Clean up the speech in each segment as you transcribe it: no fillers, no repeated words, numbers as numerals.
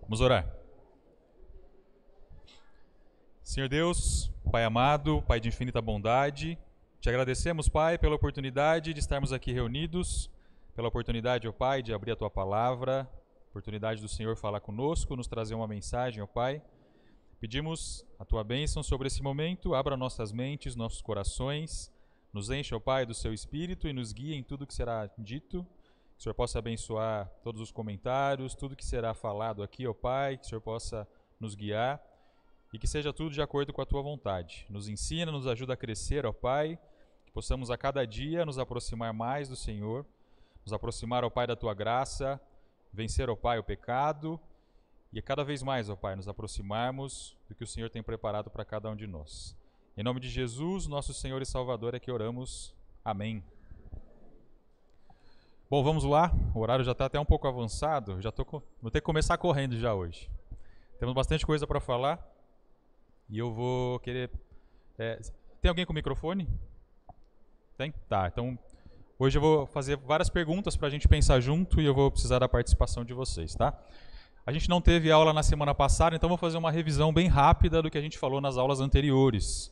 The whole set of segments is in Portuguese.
Vamos orar. Senhor Deus, Pai amado, Pai de infinita bondade, te agradecemos, Pai, pela oportunidade de estarmos aqui reunidos, pela oportunidade, ó Pai, de abrir a Tua palavra, oportunidade do Senhor falar conosco, nos trazer uma mensagem, ó Pai. Pedimos a Tua bênção sobre esse momento, abra nossas mentes, nossos corações, nos encha, ó Pai, do Seu Espírito e nos guia em tudo que será dito. Que o Senhor possa abençoar todos os comentários, tudo que será falado aqui, ó Pai, que o Senhor possa nos guiar e que seja tudo de acordo com a Tua vontade. Nos ensina, nos ajuda a crescer, ó Pai, que possamos a cada dia nos aproximar mais do Senhor, nos aproximar, ó Pai, da Tua graça, vencer, ó Pai, o pecado e cada vez mais, ó Pai, nos aproximarmos do que o Senhor tem preparado para cada um de nós. Em nome de Jesus, nosso Senhor e Salvador, é que oramos. Amém. Bom, vamos lá, o horário já está até um pouco avançado, vou ter que começar correndo já hoje. Temos bastante coisa para falar e eu vou querer... tem alguém com microfone? Tem? Tá, então hoje eu vou fazer várias perguntas para a gente pensar junto e eu vou precisar da participação de vocês, tá? A gente não teve aula na semana passada, então vou fazer uma revisão bem rápida do que a gente falou nas aulas anteriores.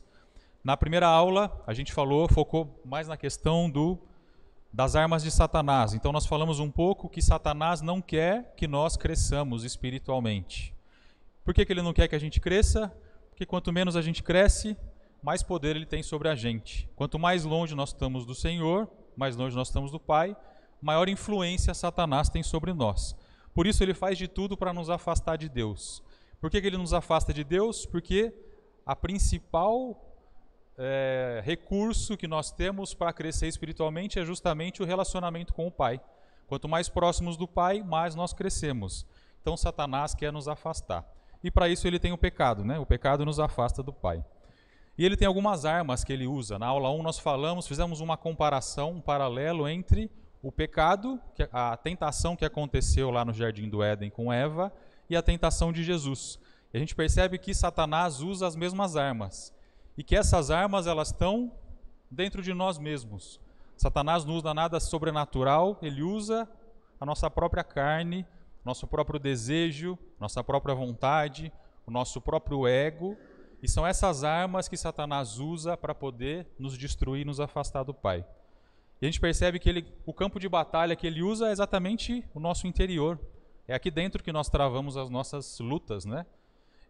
Na primeira aula, a gente focou mais na questão das armas de Satanás. Então nós falamos um pouco que Satanás não quer que nós cresçamos espiritualmente. Por que ele não quer que a gente cresça? Porque quanto menos a gente cresce, mais poder ele tem sobre a gente. Quanto mais longe nós estamos do Senhor, mais longe nós estamos do Pai, maior influência Satanás tem sobre nós. Por isso ele faz de tudo para nos afastar de Deus. Por que ele nos afasta de Deus? Porque a principal recurso que nós temos para crescer espiritualmente é justamente o relacionamento com o Pai. Quanto mais próximos do Pai, mais nós crescemos. Então Satanás quer nos afastar. E para isso ele tem o pecado, né? O pecado nos afasta do Pai. E ele tem algumas armas que ele usa. Na aula 1 nós fizemos uma comparação, um paralelo entre o pecado, a tentação que aconteceu lá no Jardim do Éden com Eva, e a tentação de Jesus. E a gente percebe que Satanás usa as mesmas armas. E que essas armas, elas estão dentro de nós mesmos. Satanás não usa nada sobrenatural, ele usa a nossa própria carne, nosso próprio desejo, nossa própria vontade, o nosso próprio ego. E são essas armas que Satanás usa para poder nos destruir e nos afastar do Pai. E a gente percebe que o campo de batalha que ele usa é exatamente o nosso interior. É aqui dentro que nós travamos as nossas lutas, né?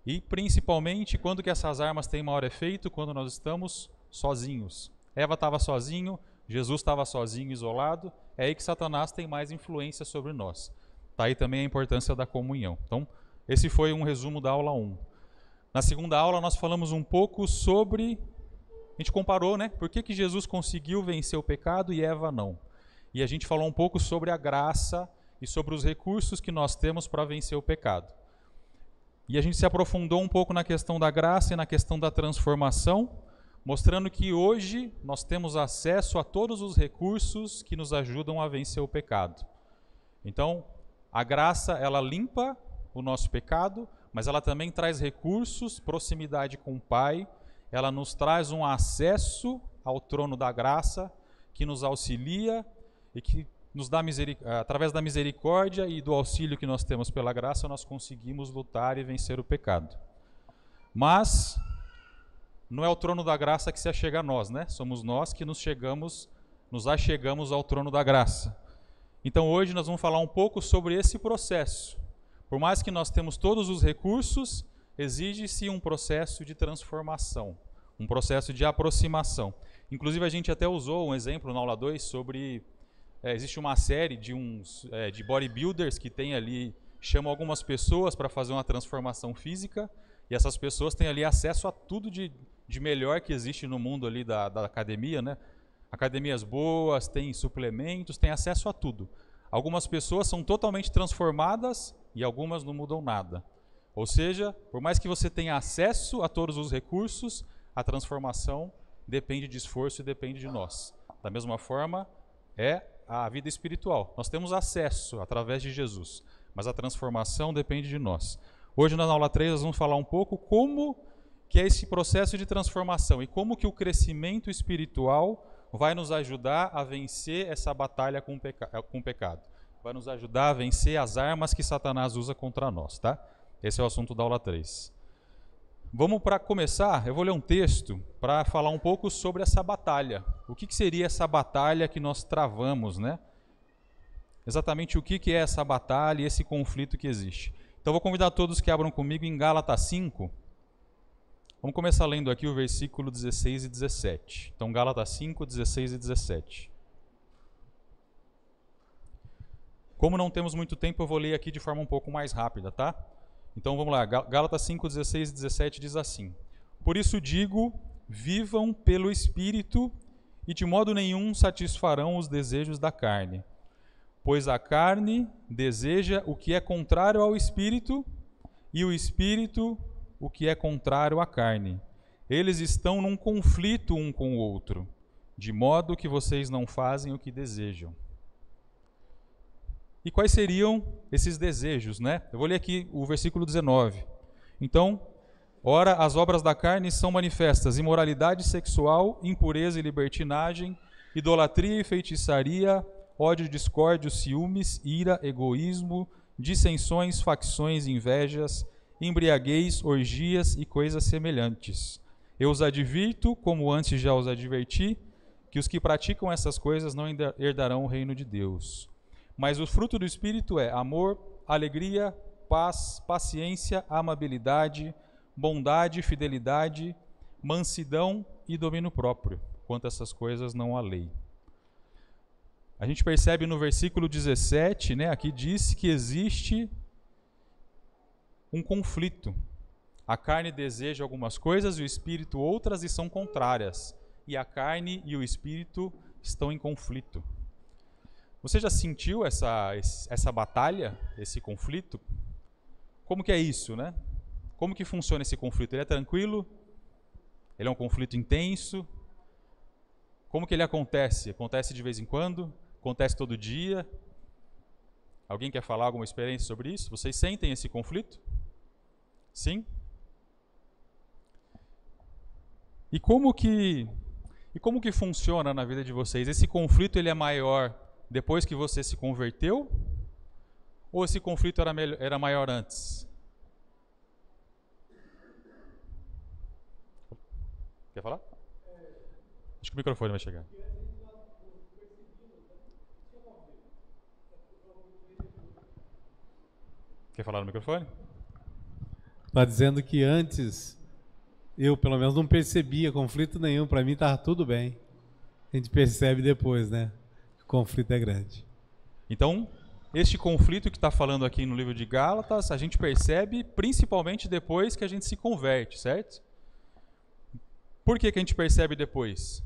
E principalmente quando que essas armas têm maior efeito? Quando nós estamos sozinhos. Eva estava sozinho, Jesus estava sozinho, isolado. É aí que Satanás tem mais influência sobre nós. Está aí também a importância da comunhão. Então, esse foi um resumo da aula 1. Na segunda aula nós falamos um pouco sobre... A gente comparou, né? Por que Jesus conseguiu vencer o pecado e Eva não? E a gente falou um pouco sobre a graça e sobre os recursos que nós temos para vencer o pecado. E a gente se aprofundou um pouco na questão da graça e na questão da transformação, mostrando que hoje nós temos acesso a todos os recursos que nos ajudam a vencer o pecado. Então, a graça, ela limpa o nosso pecado, mas ela também traz recursos, proximidade com o Pai, ela nos traz um acesso ao trono da graça, que nos auxilia e que nos dá através da misericórdia e do auxílio que nós temos pela graça, nós conseguimos lutar e vencer o pecado. Mas não é o trono da graça que se achega a nós, né? Somos nós que nos achegamos ao trono da graça. Então hoje nós vamos falar um pouco sobre esse processo. Por mais que nós temos todos os recursos, exige-se um processo de transformação, um processo de aproximação. Inclusive a gente até usou um exemplo na aula 2 sobre... existe uma série de bodybuilders que tem ali, chamam algumas pessoas para fazer uma transformação física, e essas pessoas têm ali acesso a tudo de melhor que existe no mundo ali da academia, né? Academias boas, tem suplementos, tem acesso a tudo. Algumas pessoas são totalmente transformadas e algumas não mudam nada. Ou seja, por mais que você tenha acesso a todos os recursos, a transformação depende de esforço e depende de nós. Da mesma forma, é a vida espiritual. Nós temos acesso através de Jesus, mas a transformação depende de nós. Hoje, na aula 3, nós vamos falar um pouco como que é esse processo de transformação e como que o crescimento espiritual vai nos ajudar a vencer essa batalha com o pecado. Vai nos ajudar a vencer as armas que Satanás usa contra nós, tá? Esse é o assunto da aula 3. Vamos, para começar, eu vou ler um texto para falar um pouco sobre essa batalha. O que seria essa batalha que nós travamos, né? Exatamente o que é essa batalha e esse conflito que existe. Então vou convidar todos que abram comigo em Gálatas 5. Vamos começar lendo aqui o versículo 16 e 17. Então Gálatas 5, 16 e 17. Como não temos muito tempo, eu vou ler aqui de forma um pouco mais rápida, tá? Então vamos lá, Gálatas 5, 16 e 17 diz assim: Por isso digo, vivam pelo Espírito e de modo nenhum satisfarão os desejos da carne. Pois a carne deseja o que é contrário ao Espírito e o Espírito o que é contrário à carne. Eles estão num conflito um com o outro, de modo que vocês não fazem o que desejam. E quais seriam esses desejos, né? Eu vou ler aqui o versículo 19. Então, ora, as obras da carne são manifestas: imoralidade sexual, impureza e libertinagem, idolatria e feitiçaria, ódio, discórdia, ciúmes, ira, egoísmo, dissensões, facções, invejas, embriaguez, orgias e coisas semelhantes. Eu os advirto, como antes já os adverti, que os que praticam essas coisas não herdarão o reino de Deus. Mas o fruto do Espírito é amor, alegria, paz, paciência, amabilidade, bondade, fidelidade, mansidão e domínio próprio. Quanto a essas coisas não há lei. A gente percebe no versículo 17, né, aqui diz que existe um conflito. A carne deseja algumas coisas e o Espírito outras e são contrárias. E a carne e o Espírito estão em conflito. Você já sentiu essa batalha, esse conflito? Como que é isso, né? Como que funciona esse conflito? Ele é tranquilo? Ele é um conflito intenso? Como que ele acontece? Acontece de vez em quando? Acontece todo dia? Alguém quer falar alguma experiência sobre isso? Vocês sentem esse conflito? Sim? E como que funciona na vida de vocês? Esse conflito ele é maior depois que você se converteu? Ou esse conflito era maior antes? Quer falar? Acho que o microfone vai chegar. Quer falar no microfone? Está dizendo que antes, eu pelo menos não percebia conflito nenhum, para mim estava tudo bem. A gente percebe depois, né? O conflito é grande. Então, este conflito que está falando aqui no livro de Gálatas, a gente percebe principalmente depois que a gente se converte, certo? Por que a gente percebe depois?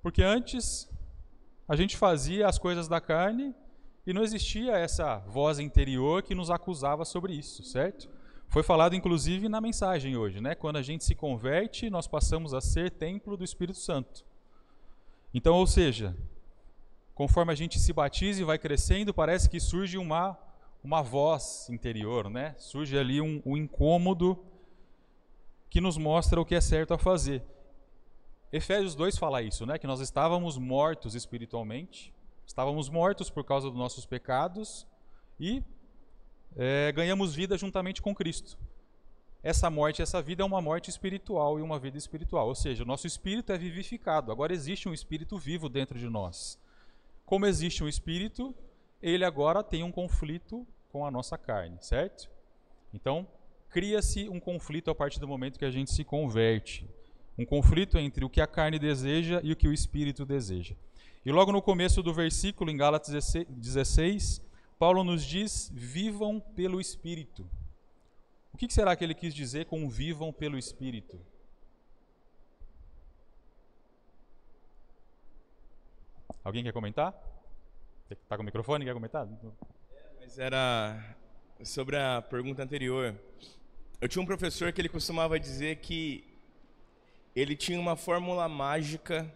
Porque antes a gente fazia as coisas da carne e não existia essa voz interior que nos acusava sobre isso, certo? Foi falado inclusive na mensagem hoje, né? Quando a gente se converte, nós passamos a ser templo do Espírito Santo. Então, ou seja, conforme a gente se batiza e vai crescendo, parece que surge uma voz interior, né? Surge ali um incômodo que nos mostra o que é certo a fazer. Efésios 2 fala isso, né? Que nós estávamos mortos espiritualmente, estávamos mortos por causa dos nossos pecados e ganhamos vida juntamente com Cristo. Essa morte, essa vida é uma morte espiritual e uma vida espiritual, ou seja, o nosso espírito é vivificado, agora existe um espírito vivo dentro de nós. Como existe um espírito, ele agora tem um conflito com a nossa carne, certo? Então, cria-se um conflito a partir do momento que a gente se converte. Um conflito entre o que a carne deseja e o que o espírito deseja. E logo no começo do versículo, em Gálatas 16, Paulo nos diz, vivam pelo Espírito. O que será que ele quis dizer com vivam pelo Espírito? Alguém quer comentar? Está com o microfone? Quer comentar? Mas era sobre a pergunta anterior. Eu tinha um professor que ele costumava dizer que ele tinha uma fórmula mágica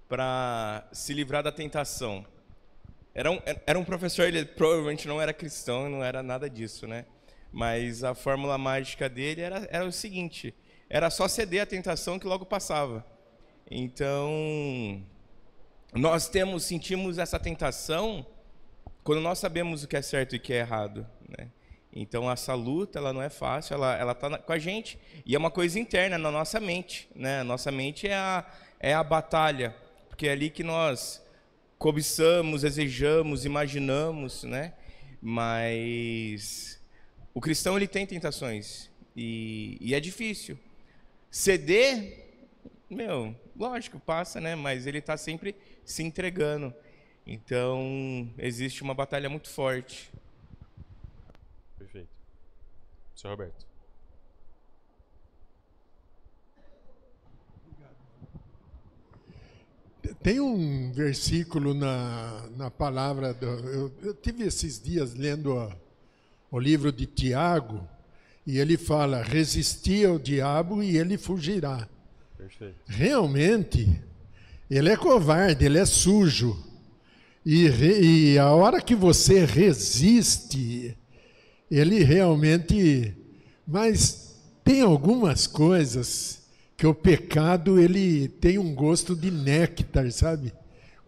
para se livrar da tentação. Era um professor, ele provavelmente não era cristão, não era nada disso, né? Mas a fórmula mágica dele era o seguinte, era só ceder à tentação que logo passava. Então, nós sentimos essa tentação quando nós sabemos o que é certo e o que é errado, né? Então essa luta, ela não é fácil, ela está com a gente. E é uma coisa interna na nossa mente, né? A nossa mente é a batalha, porque é ali que nós cobiçamos, desejamos, imaginamos, né? Mas o cristão, ele tem tentações e é difícil. Ceder, lógico, passa, né? Mas ele está sempre se entregando. Então, existe uma batalha muito forte. Perfeito. Senhor Roberto. Tem um versículo na palavra, eu tive esses dias lendo o livro de Tiago, e ele fala, resistir ao diabo e ele fugirá. Perfeito. Realmente, ele é covarde, ele é sujo. E a hora que você resiste, ele realmente... Mas tem algumas coisas que o pecado, ele tem um gosto de néctar, sabe?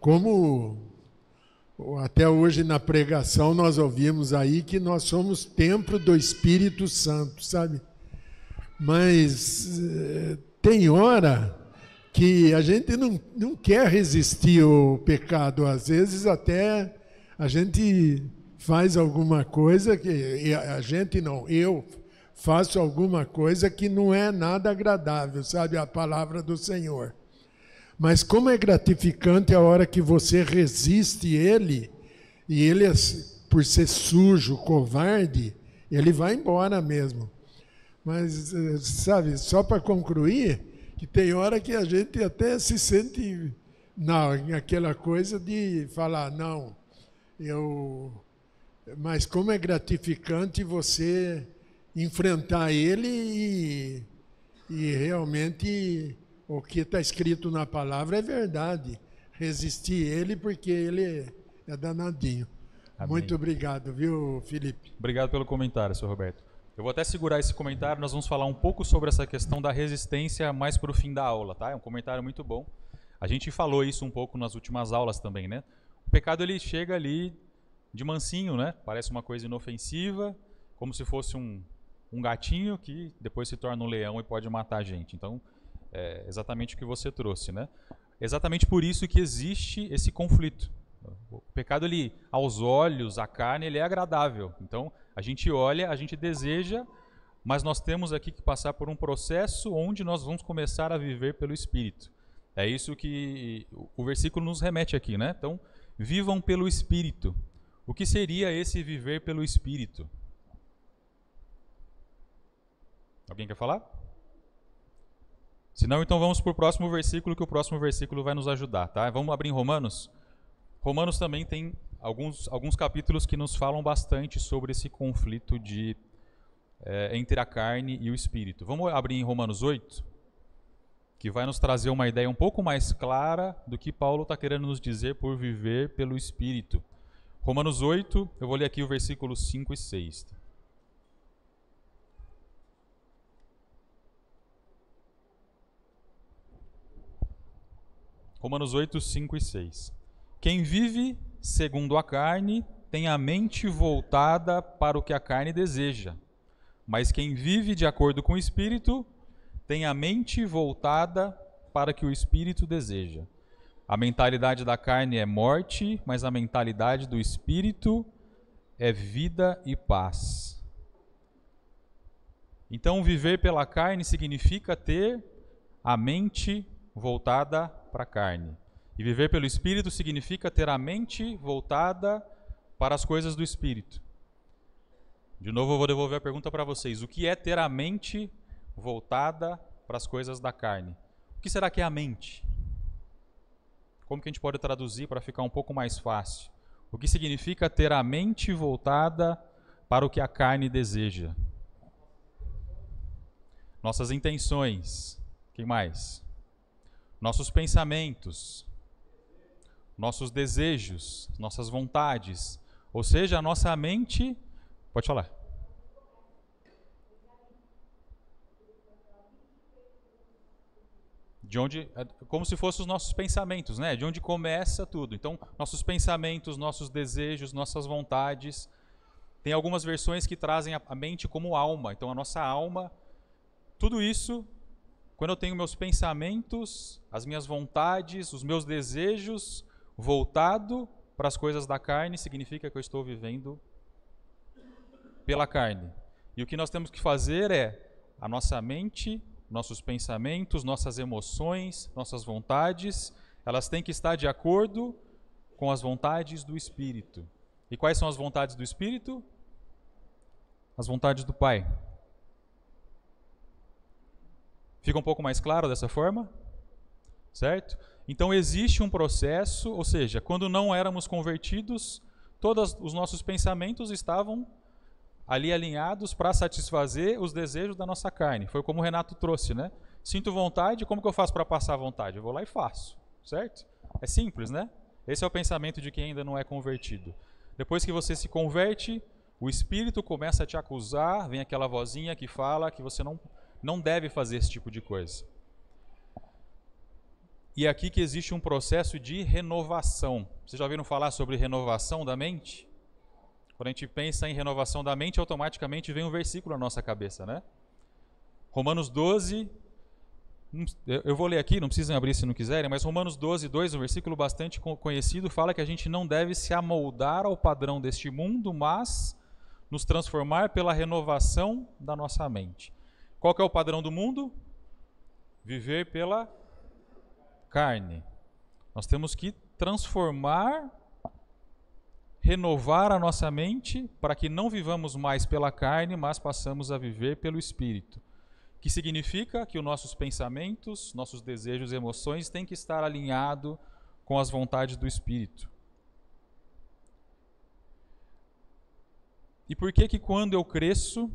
Como até hoje na pregação nós ouvimos aí que nós somos templo do Espírito Santo, sabe? Mas tem hora que a gente não quer resistir ao pecado. Às vezes até a gente faz alguma coisa que... A gente não, eu faço alguma coisa que não é nada agradável, sabe? A palavra do Senhor. Mas como é gratificante a hora que você resiste ele, e ele, por ser sujo, covarde, ele vai embora mesmo. Mas, sabe, só para concluir, que tem hora que a gente até se sente aquela coisa de falar, não, mas como é gratificante você enfrentar ele e realmente o que está escrito na palavra é verdade. Resistir ele porque ele é danadinho. Amém. Muito obrigado, viu, Felipe? Obrigado pelo comentário, senhor Roberto. Eu vou até segurar esse comentário, nós vamos falar um pouco sobre essa questão da resistência mais para o fim da aula, tá? É um comentário muito bom. A gente falou isso um pouco nas últimas aulas também, né? O pecado, ele chega ali de mansinho, né? Parece uma coisa inofensiva, como se fosse um gatinho que depois se torna um leão e pode matar a gente. Então, é exatamente o que você trouxe, né? Exatamente por isso que existe esse conflito. O pecado, ele, aos olhos, a carne, ele é agradável. Então, a gente olha, a gente deseja, mas nós temos aqui que passar por um processo onde nós vamos começar a viver pelo Espírito. É isso que o versículo nos remete aqui, né? Então, vivam pelo Espírito. O que seria esse viver pelo Espírito? Alguém quer falar? Se não, então vamos para o próximo versículo, que o próximo versículo vai nos ajudar, tá? Vamos abrir em Romanos? Romanos também tem alguns capítulos que nos falam bastante sobre esse conflito entre a carne e o Espírito. Vamos abrir em Romanos 8, que vai nos trazer uma ideia um pouco mais clara do que Paulo está querendo nos dizer por viver pelo Espírito. Romanos 8, eu vou ler aqui o versículo 5 e 6. Romanos 8, 5 e 6. Quem vive segundo a carne tem a mente voltada para o que a carne deseja, mas quem vive de acordo com o Espírito tem a mente voltada para o que o Espírito deseja. A mentalidade da carne é morte, mas a mentalidade do Espírito é vida e paz. Então, viver pela carne significa ter a mente voltada para a carne. E viver pelo Espírito significa ter a mente voltada para as coisas do Espírito. De novo, eu vou devolver a pergunta para vocês. O que é ter a mente voltada para as coisas da carne? O que será que é a mente? Como que a gente pode traduzir para ficar um pouco mais fácil? O que significa ter a mente voltada para o que a carne deseja? Nossas intenções. Quem mais? Nossos pensamentos. Nossos desejos, nossas vontades, ou seja, a nossa mente, pode falar. De onde, como se fossem os nossos pensamentos, né? De onde começa tudo. Então, nossos pensamentos, nossos desejos, nossas vontades Tem algumas versões que trazem a mente como alma. Então a nossa alma, tudo isso, quando eu tenho meus pensamentos, as minhas vontades, os meus desejos voltado para as coisas da carne, significa que eu estou vivendo pela carne. E o que nós temos que fazer é a nossa mente, nossos pensamentos, nossas emoções, nossas vontades, elas têm que estar de acordo com as vontades do Espírito. E quais são as vontades do Espírito? As vontades do Pai. Fica um pouco mais claro dessa forma? Certo? Então existe um processo, ou seja, quando não éramos convertidos, todos os nossos pensamentos estavam ali alinhados para satisfazer os desejos da nossa carne. Foi como o Renato trouxe, né? Sinto vontade, como que eu faço para passar a vontade? Eu vou lá e faço, certo? É simples, né? Esse é o pensamento de quem ainda não é convertido. Depois que você se converte, o Espírito começa a te acusar, vem aquela vozinha que fala que você não deve fazer esse tipo de coisa. E é aqui que existe um processo de renovação. Vocês já ouviram falar sobre renovação da mente? Quando a gente pensa em renovação da mente, automaticamente vem um versículo na nossa cabeça, né? Romanos 12, eu vou ler aqui, não precisam abrir se não quiserem, mas Romanos 12, 2, um versículo bastante conhecido, fala que a gente não deve se amoldar ao padrão deste mundo, mas nos transformar pela renovação da nossa mente. Qual que é o padrão do mundo? Viver pela carne. Nós temos que renovar a nossa mente para que não vivamos mais pela carne, mas passamos a viver pelo Espírito. Que significa que os nossos pensamentos, nossos desejos e emoções têm que estar alinhados com as vontades do Espírito. E por que que quando eu cresço,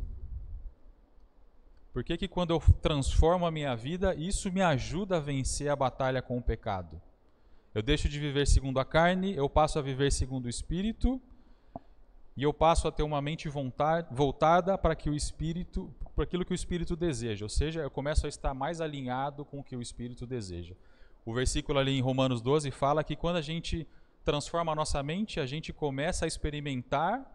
por que que quando eu transformo a minha vida, isso me ajuda a vencer a batalha com o pecado? Eu deixo de viver segundo a carne, eu passo a viver segundo o Espírito, e eu passo a ter uma mente voltada para aquilo que o Espírito deseja. Ou seja, eu começo a estar mais alinhado com o que o Espírito deseja. O versículo ali em Romanos 12 fala que quando a gente transforma a nossa mente, a gente começa a experimentar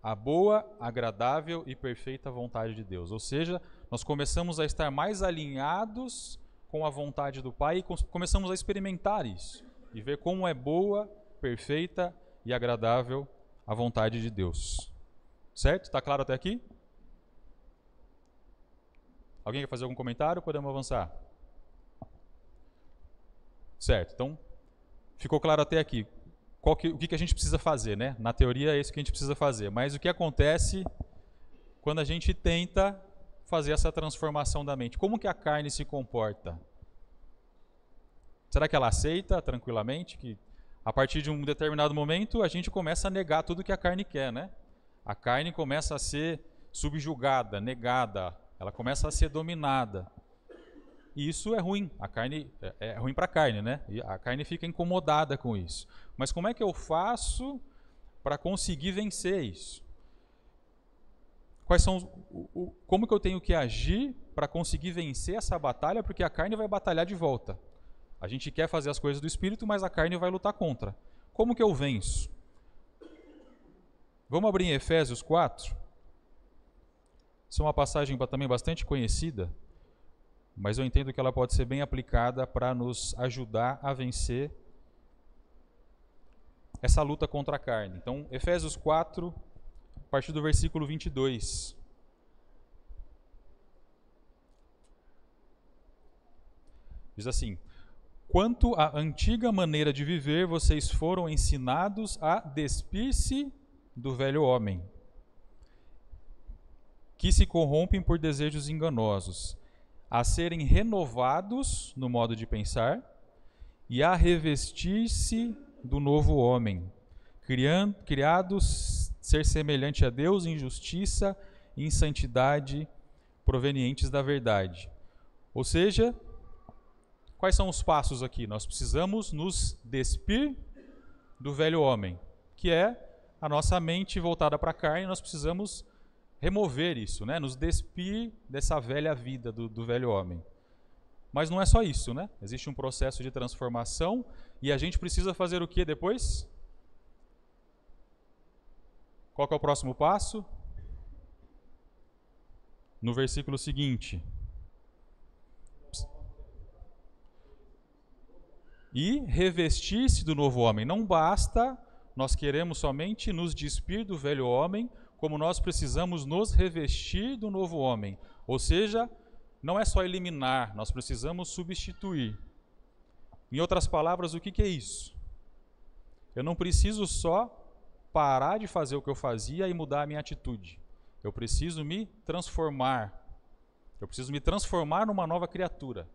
a boa, agradável e perfeita vontade de Deus. Ou seja, nós começamos a estar mais alinhados com a vontade do Pai e começamos a experimentar isso e ver como é boa, perfeita e agradável a vontade de Deus. Certo? Está claro até aqui? Alguém quer fazer algum comentário? Podemos avançar. Certo, então ficou claro até aqui. O que a gente precisa fazer, né? Na teoria é isso que a gente precisa fazer, mas o que acontece quando a gente tenta fazer essa transformação da mente? Como que a carne se comporta? Será que ela aceita tranquilamente que a partir de um determinado momento a gente começa a negar tudo que a carne quer, né? A carne começa a ser subjugada, negada, ela começa a ser dominada. E isso é ruim, a carne é ruim para a carne, né? E a carne fica incomodada com isso. Mas como é que eu faço para conseguir vencer isso? Como que eu tenho que agir para conseguir vencer essa batalha? Porque a carne vai batalhar de volta. A gente quer fazer as coisas do Espírito, mas a carne vai lutar contra. Como que eu venço? Vamos abrir em Efésios 4. Essa é uma passagem também bastante conhecida, mas eu entendo que ela pode ser bem aplicada para nos ajudar a vencer essa luta contra a carne. Então, Efésios 4, a partir do versículo 22. Diz assim: quanto à antiga maneira de viver, vocês foram ensinados a despir-se do velho homem, que se corrompem por desejos enganosos, a serem renovados no modo de pensar e a revestir-se do novo homem, criados ser semelhante a Deus em justiça e em santidade provenientes da verdade. Ou seja, quais são os passos aqui? Nós precisamos nos despir do velho homem, que é a nossa mente voltada para a carne. Nós precisamos remover isso, né? Nos despir dessa velha vida do velho homem. Mas não é só isso, né? Existe um processo de transformação e a gente precisa fazer o que depois? Qual que é o próximo passo? No versículo seguinte. E revestir-se do novo homem. Não basta, nós queremos somente nos despir do velho homem, como nós precisamos nos revestir do novo homem. Ou seja, não é só eliminar, nós precisamos substituir. Em outras palavras, o que é isso? Eu não preciso só parar de fazer o que eu fazia e mudar a minha atitude. Eu preciso me transformar. Eu preciso me transformar numa nova criatura.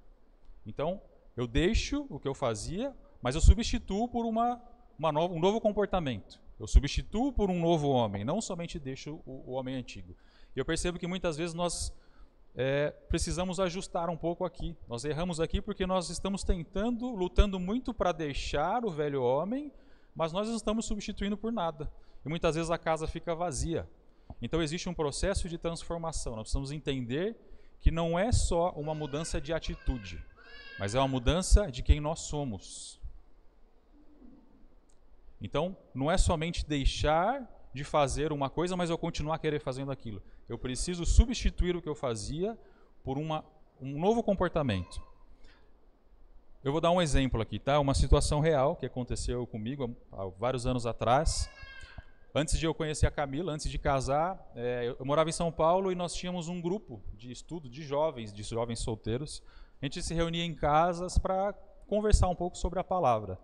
Então, eu deixo o que eu fazia, mas eu substituo por um novo comportamento. Eu substituo por um novo homem, não somente deixo o homem antigo. E eu percebo que muitas vezes nós precisamos ajustar um pouco aqui. Nós erramos aqui porque nós estamos lutando muito para deixar o velho homem, mas nós não estamos substituindo por nada. E muitas vezes a casa fica vazia. Então existe um processo de transformação. Nós precisamos entender que não é só uma mudança de atitude, mas é uma mudança de quem nós somos. Então, não é somente deixar de fazer uma coisa, mas eu continuar a querer fazendo aquilo. Eu preciso substituir o que eu fazia por um novo comportamento. Eu vou dar um exemplo aqui, tá? Uma situação real que aconteceu comigo há vários anos atrás. Antes de eu conhecer a Camila, antes de casar, eu morava em São Paulo e nós tínhamos um grupo de estudo de jovens solteiros. A gente se reunia em casas para conversar um pouco sobre a palavra.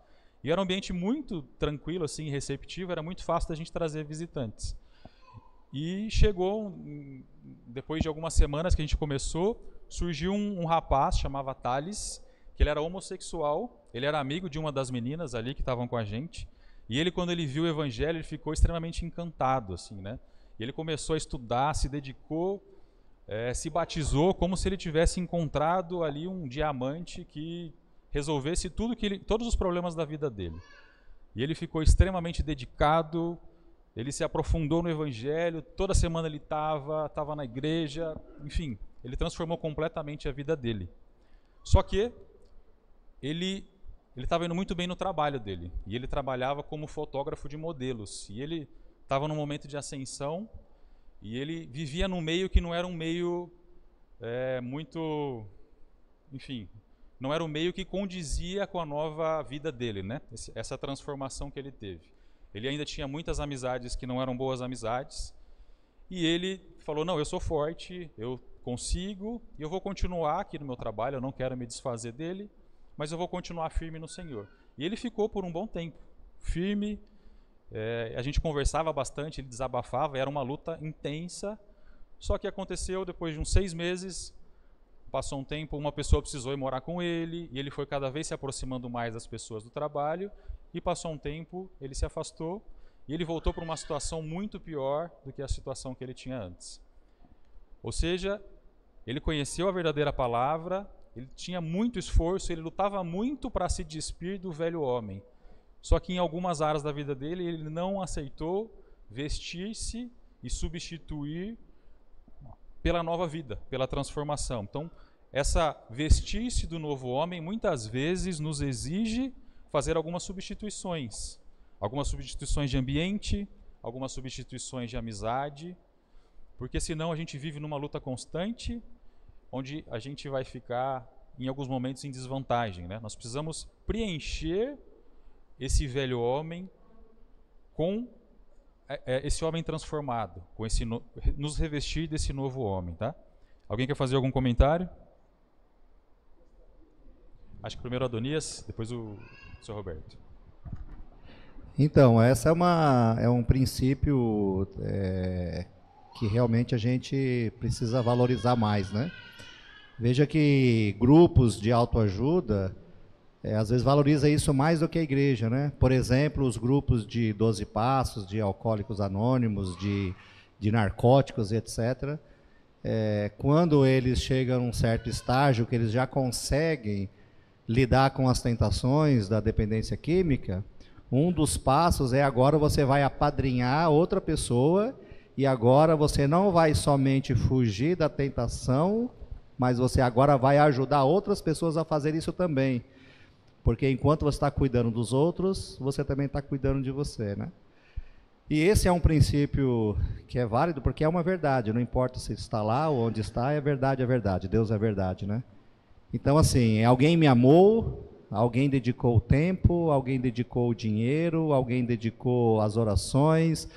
E era um ambiente muito tranquilo, assim, receptivo, era muito fácil da gente trazer visitantes. E chegou, depois de algumas semanas que a gente começou, surgiu um rapaz, chamava Thales, que ele era homossexual, ele era amigo de uma das meninas ali que estavam com a gente. E ele, quando ele viu o evangelho, ele ficou extremamente encantado, assim, né? E ele começou a estudar, se dedicou, se batizou como se ele tivesse encontrado ali um diamante que resolvesse todos os problemas da vida dele. E ele ficou extremamente dedicado, ele se aprofundou no evangelho, toda semana ele estava na igreja, enfim, ele transformou completamente a vida dele. Só que ele estava indo muito bem no trabalho dele, e ele trabalhava como fotógrafo de modelos, e ele estava num momento de ascensão, e ele vivia num meio que não era um meio muito, enfim, não era um meio que condizia com a nova vida dele, né? Essa transformação que ele teve. Ele ainda tinha muitas amizades que não eram boas amizades, e ele falou, não, eu sou forte, eu consigo, e eu vou continuar aqui no meu trabalho, eu não quero me desfazer dele, mas eu vou continuar firme no Senhor. E ele ficou por um bom tempo, firme, a gente conversava bastante, ele desabafava, era uma luta intensa, só que aconteceu depois de uns 6 meses, passou um tempo, uma pessoa precisou ir morar com ele, e ele foi cada vez se aproximando mais das pessoas do trabalho, e passou um tempo, ele se afastou, e ele voltou para uma situação muito pior do que a situação que ele tinha antes. Ou seja, ele conheceu a verdadeira palavra, ele tinha muito esforço, ele lutava muito para se despir do velho homem. Só que em algumas áreas da vida dele, ele não aceitou vestir-se e substituir pela nova vida, pela transformação. Então, essa vestir-se do novo homem, muitas vezes nos exige fazer algumas substituições de ambiente, algumas substituições de amizade, porque senão a gente vive numa luta constante, onde a gente vai ficar, em alguns momentos, em desvantagem, né? Nós precisamos preencher esse velho homem com esse homem transformado, com nos revestir desse novo homem, tá? Alguém quer fazer algum comentário? Acho que primeiro Adonias, depois o Sr. Roberto. Então, essa é um princípio que realmente a gente precisa valorizar mais, né? Veja que grupos de autoajuda, às vezes valoriza isso mais do que a igreja, né? Por exemplo, os grupos de 12 Passos, de Alcoólicos Anônimos, de narcóticos, etc. Quando eles chegam a um certo estágio que eles já conseguem lidar com as tentações da dependência química, um dos passos agora você vai apadrinhar outra pessoa, e agora você não vai somente fugir da tentação, mas você agora vai ajudar outras pessoas a fazer isso também. Porque enquanto você está cuidando dos outros, você também está cuidando de você, né? E esse é um princípio que é válido porque é uma verdade, não importa se está lá ou onde está, é verdade, Deus é verdade, né? Então, assim, alguém me amou, alguém dedicou o tempo, alguém dedicou o dinheiro, alguém dedicou as orações,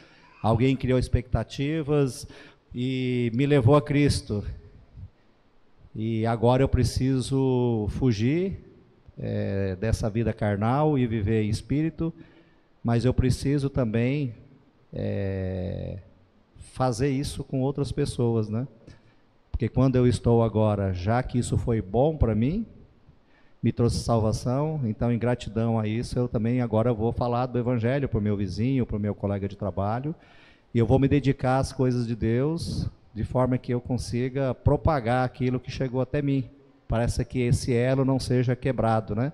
alguém criou expectativas e me levou a Cristo. E agora eu preciso fugir dessa vida carnal e viver em espírito, mas eu preciso também fazer isso com outras pessoas, né? Porque quando eu estou agora, já que isso foi bom para mim, me trouxe salvação, então em gratidão a isso, eu também agora vou falar do Evangelho para o meu vizinho, para o meu colega de trabalho, e eu vou me dedicar às coisas de Deus, de forma que eu consiga propagar aquilo que chegou até mim. Parece que esse elo não seja quebrado, né?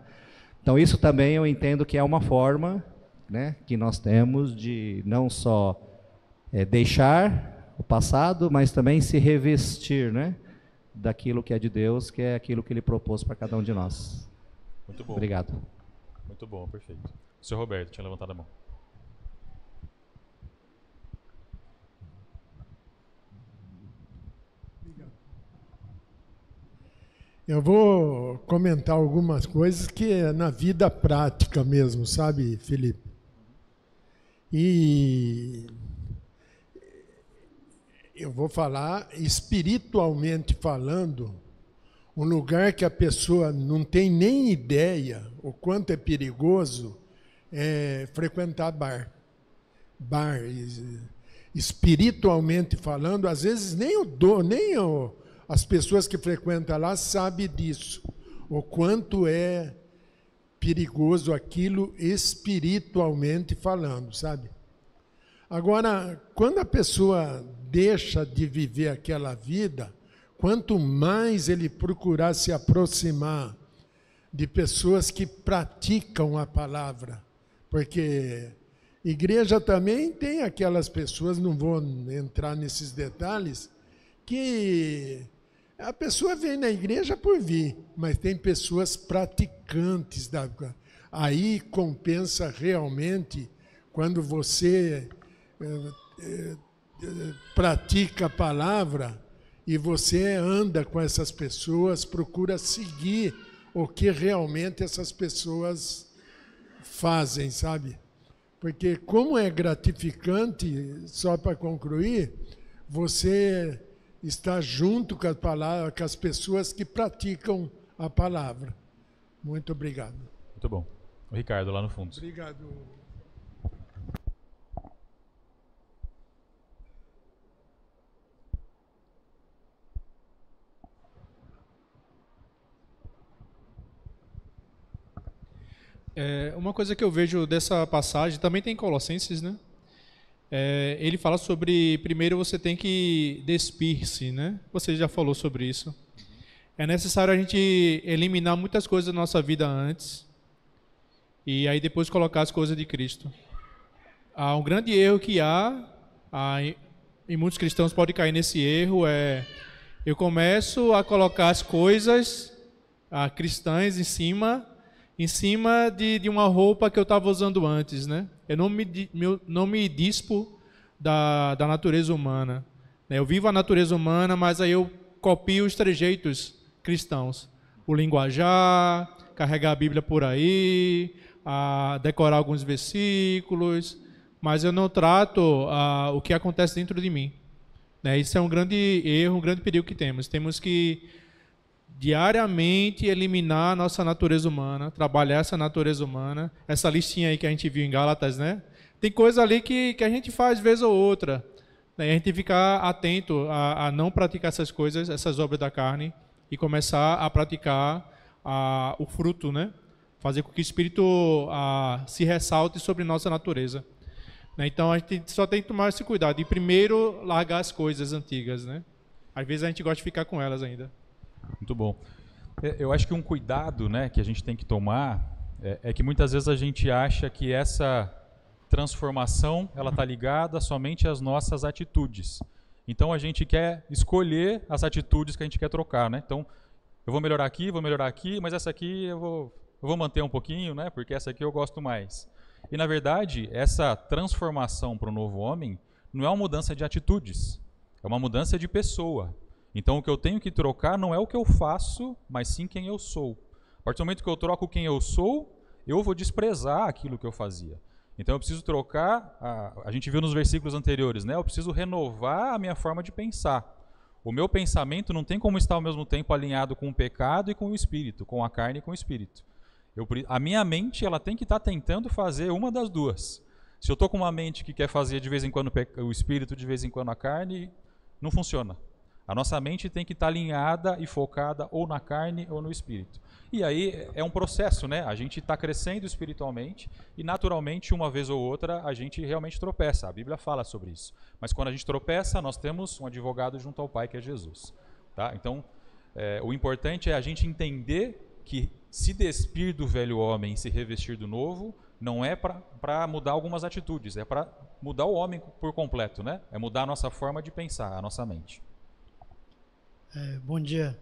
Então isso também eu entendo que é uma forma, né, que nós temos de não só deixar o passado, mas também se revestir, né, daquilo que é de Deus, que é aquilo que Ele propôs para cada um de nós. Muito bom. Obrigado. Muito bom, perfeito. O senhor Roberto tinha levantado a mão. Eu vou comentar algumas coisas que é na vida prática mesmo, sabe, Felipe? E eu vou falar espiritualmente falando, um lugar que a pessoa não tem nem ideia o quanto é perigoso é frequentar bar. Bar, espiritualmente falando, às vezes nem as pessoas que frequentam lá sabem disso, o quanto é perigoso aquilo espiritualmente falando, sabe? Agora, quando a pessoa deixa de viver aquela vida, quanto mais ele procurar se aproximar de pessoas que praticam a palavra, porque igreja também tem aquelas pessoas, não vou entrar nesses detalhes, que a pessoa vem na igreja por vir, mas tem pessoas praticantes. Aí compensa realmente quando você pratica a palavra e você anda com essas pessoas, procura seguir o que realmente essas pessoas fazem, sabe? Porque como é gratificante, só para concluir, você está junto com a palavra, com as pessoas que praticam a palavra. Muito obrigado. Muito bom. O Ricardo lá no fundo. Obrigado. Uma coisa que eu vejo dessa passagem, também tem em Colossenses, né? Ele fala sobre, primeiro você tem que despir-se, né? Você já falou sobre isso. É necessário a gente eliminar muitas coisas da nossa vida antes e aí depois colocar as coisas de Cristo. Um grande erro que e muitos cristãos podem cair nesse erro, eu começo a colocar as coisas cristãs em cima de uma roupa que eu estava usando antes, né? Eu não me dispo da natureza humana. Eu vivo a natureza humana, mas aí eu copio os trejeitos cristãos. O linguajar, carregar a Bíblia por aí, decorar alguns versículos, mas eu não trato o que acontece dentro de mim. Isso é um grande erro, um grande perigo que temos. Temos que diariamente eliminar a nossa natureza humana, trabalhar essa natureza humana, essa listinha aí que a gente viu em Gálatas, né? Tem coisa ali que a gente faz vez ou outra, né? E a gente ficar atento a não praticar essas coisas, essas obras da carne, e começar a praticar o fruto, né? Fazer com que o Espírito se ressalte sobre nossa natureza. Então a gente só tem que tomar esse cuidado, e primeiro largar as coisas antigas, né? Às vezes a gente gosta de ficar com elas ainda. Muito bom. Eu acho que um cuidado, né, que a gente tem que tomar é que muitas vezes a gente acha que essa transformação ela está ligada somente às nossas atitudes. Então a gente quer escolher as atitudes que a gente quer trocar, né? Então eu vou melhorar aqui, mas essa aqui eu vou manter um pouquinho, né? Porque essa aqui eu gosto mais. E, na verdade, essa transformação para o novo homem não é uma mudança de atitudes, é uma mudança de pessoa. Então, o que eu tenho que trocar não é o que eu faço, mas sim quem eu sou. A partir do momento que eu troco quem eu sou, eu vou desprezar aquilo que eu fazia. Então, eu preciso trocar, a gente viu nos versículos anteriores, né? Eu preciso renovar a minha forma de pensar. O meu pensamento não tem como estar ao mesmo tempo alinhado com o pecado e com o espírito, com a carne e com o espírito. A minha mente, ela tem que estar tentando fazer uma das duas. Se eu estou com uma mente que quer fazer de vez em quando o espírito, de vez em quando a carne, não funciona. A nossa mente tem que estar alinhada e focada ou na carne ou no espírito. E aí é um processo, né? A gente está crescendo espiritualmente e naturalmente, uma vez ou outra, a gente realmente tropeça. A Bíblia fala sobre isso. Mas quando a gente tropeça, nós temos um advogado junto ao Pai, que é Jesus. Tá? Então, o importante é a gente entender que se despir do velho homem e se revestir do novo, não é para mudar algumas atitudes, é para mudar o homem por completo, né? É mudar a nossa forma de pensar, a nossa mente. Bom dia.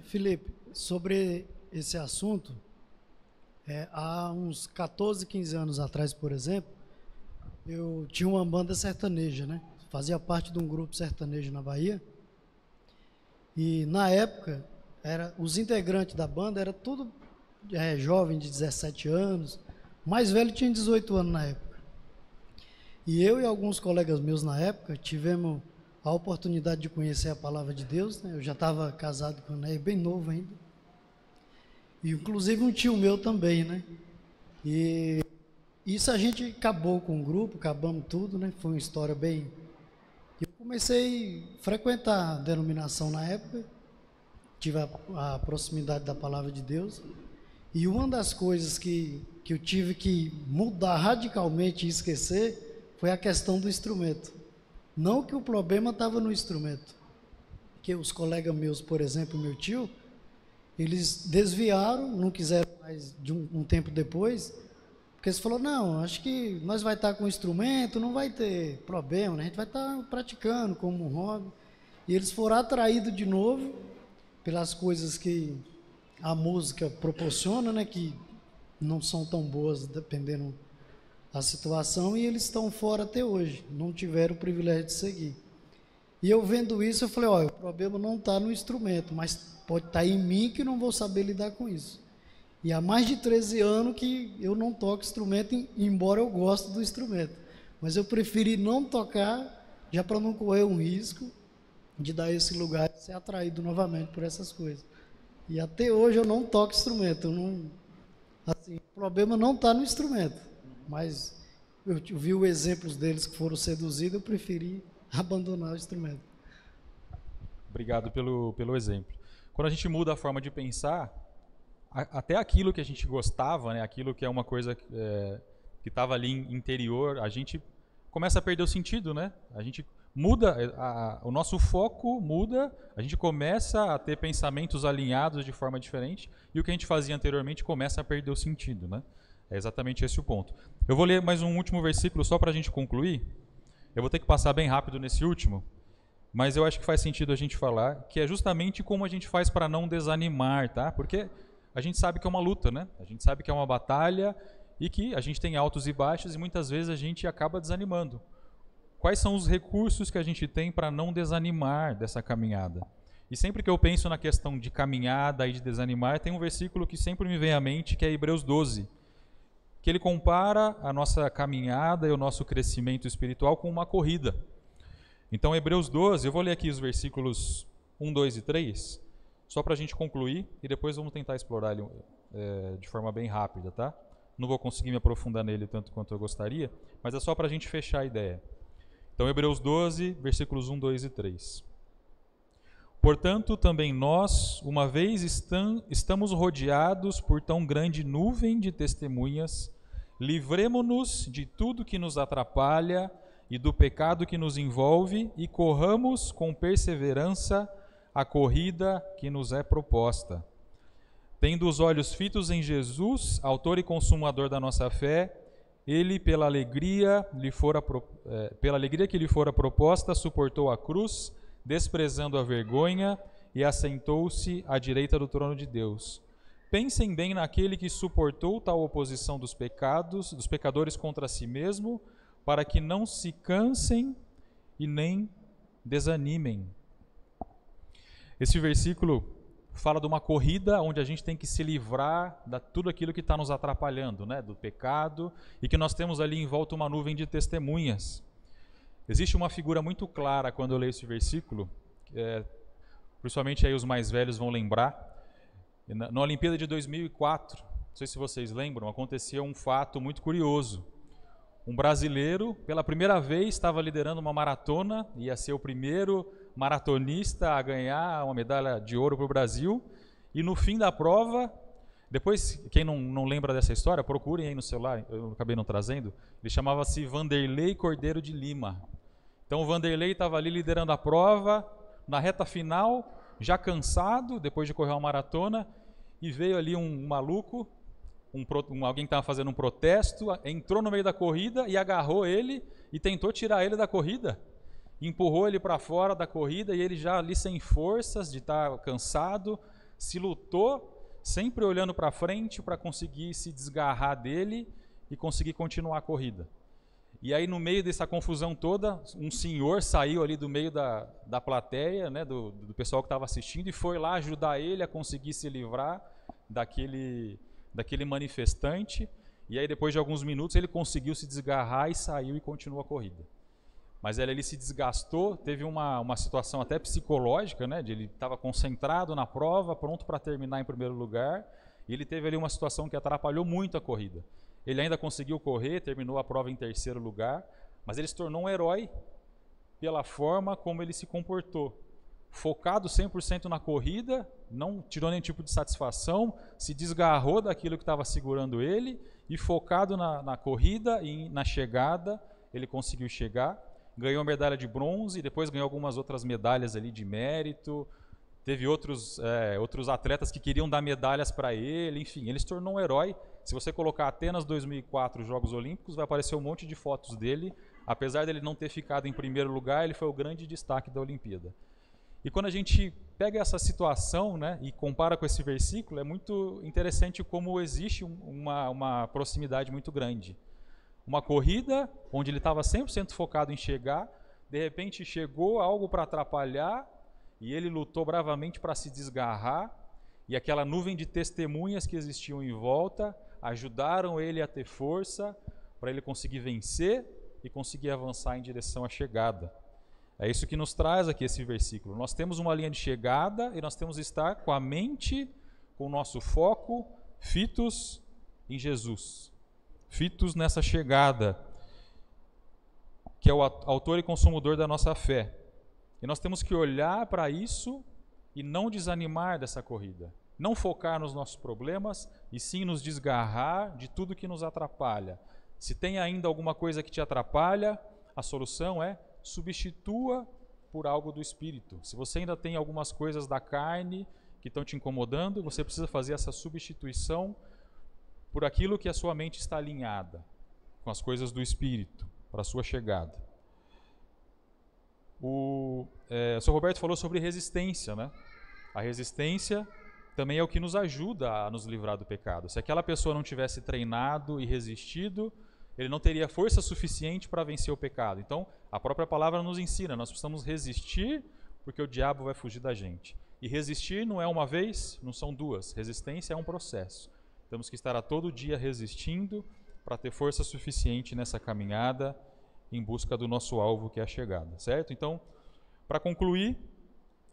Felipe, sobre esse assunto, há uns 14, 15 anos atrás, por exemplo, eu tinha uma banda sertaneja, né? Fazia parte de um grupo sertanejo na Bahia. E na época, os integrantes da banda eram tudo jovem de 17 anos, o mais velho tinha 18 anos na época. E eu e alguns colegas meus na época tivemos a oportunidade de conhecer a palavra de Deus, né? Eu já estava casado com o Ney, bem novo ainda. E inclusive um tio meu também, né? E isso a gente acabou com o grupo, acabamos tudo, né? Foi uma história bem... Eu comecei a frequentar a denominação na época, tive a proximidade da palavra de Deus, e uma das coisas que eu tive que mudar radicalmente e esquecer foi a questão do instrumento. Não que o problema estava no instrumento, que os colegas meus, por exemplo, meu tio, eles desviaram, não quiseram mais de um tempo depois, porque eles falaram, não, acho que nós vai estar com o instrumento, não vai ter problema, né? A gente vai estar praticando como um hobby. E eles foram atraídos de novo pelas coisas que a música proporciona, né? Que não são tão boas dependendo da situação, e eles estão fora até hoje, não tiveram o privilégio de seguir. E eu vendo isso, eu falei, olha, o problema não está no instrumento, mas pode estar em mim que não vou saber lidar com isso. E há mais de 13 anos que eu não toco instrumento, embora eu goste do instrumento. Mas eu preferi não tocar, já para não correr um risco de dar esse lugar, de ser atraído novamente por essas coisas. E até hoje eu não toco instrumento. Assim, o problema não está no instrumento. Mas eu vi os exemplos deles que foram seduzidos, eu preferi abandonar o instrumento. Obrigado pelo exemplo. Quando a gente muda a forma de pensar, até aquilo que a gente gostava, né, aquilo que é uma coisa que estava ali interior, a gente começa a perder o sentido, né? A gente muda, o nosso foco muda, a gente começa a ter pensamentos alinhados de forma diferente, e o que a gente fazia anteriormente começa a perder o sentido, né? É exatamente esse o ponto. Eu vou ler mais um último versículo só para a gente concluir. Eu vou ter que passar bem rápido nesse último, mas eu acho que faz sentido a gente falar, que é justamente como a gente faz para não desanimar, tá? Porque a gente sabe que é uma luta, né? A gente sabe que é uma batalha e que a gente tem altos e baixos e muitas vezes a gente acaba desanimando. Quais são os recursos que a gente tem para não desanimar dessa caminhada? E sempre que eu penso na questão de caminhada e de desanimar, tem um versículo que sempre me vem à mente, que é Hebreus 12, que ele compara a nossa caminhada e o nosso crescimento espiritual com uma corrida. Então, Hebreus 12, eu vou ler aqui os versículos 1, 2 e 3, só para a gente concluir, e depois vamos tentar explorar ele de forma bem rápida, tá? Não vou conseguir me aprofundar nele tanto quanto eu gostaria, mas é só para a gente fechar a ideia. Então, Hebreus 12, versículos 1, 2 e 3. Portanto, também nós, uma vez estamos rodeados por tão grande nuvem de testemunhas, livremo-nos de tudo que nos atrapalha e do pecado que nos envolve e corramos com perseverança a corrida que nos é proposta. Tendo os olhos fitos em Jesus, autor e consumador da nossa fé, ele, pela alegria que lhe fora proposta, suportou a cruz, desprezando a vergonha, e assentou-se à direita do trono de Deus. Pensem bem naquele que suportou tal oposição dos pecadores contra si mesmo, para que não se cansem e nem desanimem. Esse versículo fala de uma corrida onde a gente tem que se livrar de tudo aquilo que está nos atrapalhando, né? Do pecado, e que nós temos ali em volta uma nuvem de testemunhas. Existe uma figura muito clara quando eu leio esse versículo, principalmente aí os mais velhos vão lembrar. Na Olimpíada de 2004, não sei se vocês lembram, aconteceu um fato muito curioso. Um brasileiro, pela primeira vez, estava liderando uma maratona, ia ser o primeiro maratonista a ganhar uma medalha de ouro para o Brasil, e no fim da prova, depois, quem não lembra dessa história, procurem aí no celular, eu acabei não trazendo, ele chamava-se Vanderlei Cordeiro de Lima. Então o Vanderlei estava ali liderando a prova, na reta final, já cansado, depois de correr uma maratona, e veio ali um maluco, alguém que estava fazendo um protesto, entrou no meio da corrida e agarrou ele e tentou tirar ele da corrida. Empurrou ele para fora da corrida e ele já ali sem forças, de estar cansado, se lutou, sempre olhando para frente para conseguir se desgarrar dele e conseguir continuar a corrida. E aí no meio dessa confusão toda, um senhor saiu ali do meio da plateia, né, do pessoal que estava assistindo, e foi lá ajudar ele a conseguir se livrar daquele manifestante. E aí depois de alguns minutos ele conseguiu se desgarrar e saiu e continuou a corrida. Mas ele se desgastou, teve uma situação até psicológica, né, de ele estava concentrado na prova, pronto para terminar em primeiro lugar, e ele teve ali uma situação que atrapalhou muito a corrida. Ele ainda conseguiu correr, terminou a prova em terceiro lugar, mas ele se tornou um herói pela forma como ele se comportou. Focado 100% na corrida, não tirou nenhum tipo de satisfação, se desgarrou daquilo que estava segurando ele, e focado na corrida e na chegada, ele conseguiu chegar, ganhou a medalha de bronze, depois ganhou algumas outras medalhas ali de mérito. Teve outros atletas que queriam dar medalhas para ele, enfim, ele se tornou um herói. Se você colocar Atenas 2004, Jogos Olímpicos, vai aparecer um monte de fotos dele. Apesar dele não ter ficado em primeiro lugar, ele foi o grande destaque da Olimpíada. E quando a gente pega essa situação, né, e compara com esse versículo, é muito interessante como existe uma proximidade muito grande. Uma corrida onde ele estava 100% focado em chegar, de repente chegou algo para atrapalhar, e ele lutou bravamente para se desgarrar, e aquela nuvem de testemunhas que existiam em volta ajudaram ele a ter força para ele conseguir vencer e conseguir avançar em direção à chegada. É isso que nos traz aqui esse versículo. Nós temos uma linha de chegada e nós temos que estar com a mente, com o nosso foco, fitos em Jesus. Fitos nessa chegada, que é o autor e consumador da nossa fé. E nós temos que olhar para isso e não desanimar dessa corrida. Não focar nos nossos problemas, e sim nos desgarrar de tudo que nos atrapalha. Se tem ainda alguma coisa que te atrapalha, a solução é substitua por algo do Espírito. Se você ainda tem algumas coisas da carne que estão te incomodando, você precisa fazer essa substituição por aquilo que a sua mente está alinhada, com as coisas do Espírito, para a sua chegada. O Sr. Roberto falou sobre resistência, né? A resistência também é o que nos ajuda a nos livrar do pecado. Se aquela pessoa não tivesse treinado e resistido, ele não teria força suficiente para vencer o pecado. Então, a própria palavra nos ensina, nós precisamos resistir, porque o diabo vai fugir da gente. E resistir não é uma vez, não são duas. Resistência é um processo. Temos que estar a todo dia resistindo para ter força suficiente nessa caminhada em busca do nosso alvo, que é a chegada, certo? Então, para concluir,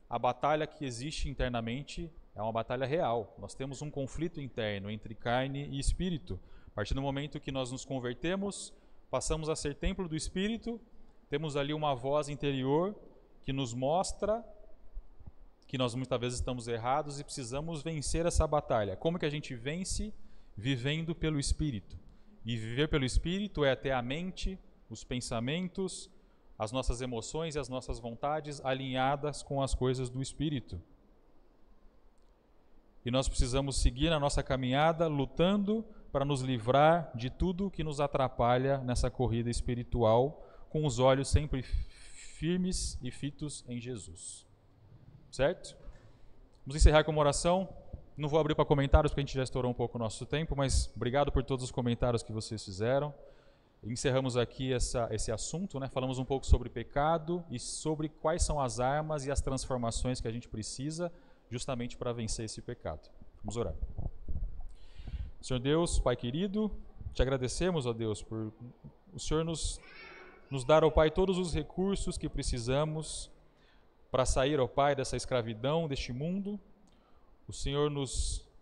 a batalha que existe internamente é uma batalha real. Nós temos um conflito interno entre carne e espírito. A partir do momento que nós nos convertemos, passamos a ser templo do Espírito, temos ali uma voz interior que nos mostra que nós muitas vezes estamos errados e precisamos vencer essa batalha. Como que a gente vence? Vivendo pelo Espírito. E viver pelo Espírito é ter a mente, os pensamentos, as nossas emoções e as nossas vontades alinhadas com as coisas do Espírito. E nós precisamos seguir a nossa caminhada lutando para nos livrar de tudo que nos atrapalha nessa corrida espiritual, com os olhos sempre firmes e fitos em Jesus. Certo? Vamos encerrar com uma oração. Não vou abrir para comentários, porque a gente já estourou um pouco o nosso tempo, mas obrigado por todos os comentários que vocês fizeram. Encerramos aqui esse assunto, né? Falamos um pouco sobre pecado e sobre quais são as armas e as transformações que a gente precisa justamente para vencer esse pecado. Vamos orar. Senhor Deus, Pai querido, te agradecemos, ó Deus, por o Senhor nos dar, ó Pai, todos os recursos que precisamos para sair, ó Pai, dessa escravidão, deste mundo. O Senhor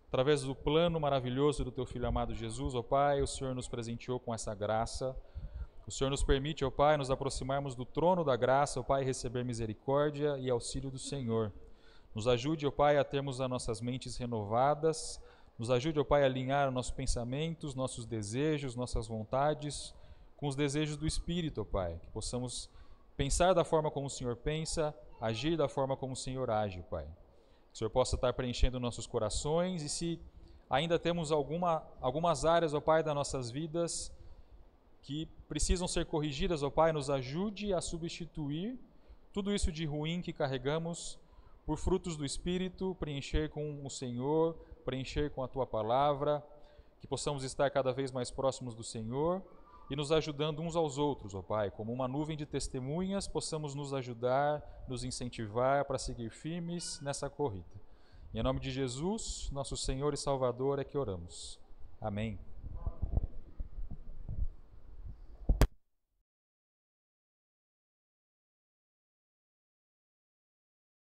através do plano maravilhoso do Teu Filho amado Jesus, ó Pai, o Senhor nos presenteou com essa graça. O Senhor nos permite, ó Pai, nos aproximarmos do trono da graça, ó Pai, receber misericórdia e auxílio do Senhor. Nos ajude, ó Pai, a termos as nossas mentes renovadas. Nos ajude, ó Pai, a alinhar nossos pensamentos, nossos desejos, nossas vontades com os desejos do Espírito, ó Pai. Que possamos pensar da forma como o Senhor pensa, agir da forma como o Senhor age, Pai. Que o Senhor possa estar preenchendo nossos corações e se ainda temos algumas áreas, ó Pai, das nossas vidas que precisam ser corrigidas, ó Pai, nos ajude a substituir tudo isso de ruim que carregamos por frutos do Espírito, preencher com o Senhor, preencher com a Tua Palavra, que possamos estar cada vez mais próximos do Senhor e nos ajudando uns aos outros, ó Pai, como uma nuvem de testemunhas, possamos nos ajudar, nos incentivar para seguir firmes nessa corrida. Em nome de Jesus, nosso Senhor e Salvador, é que oramos. Amém.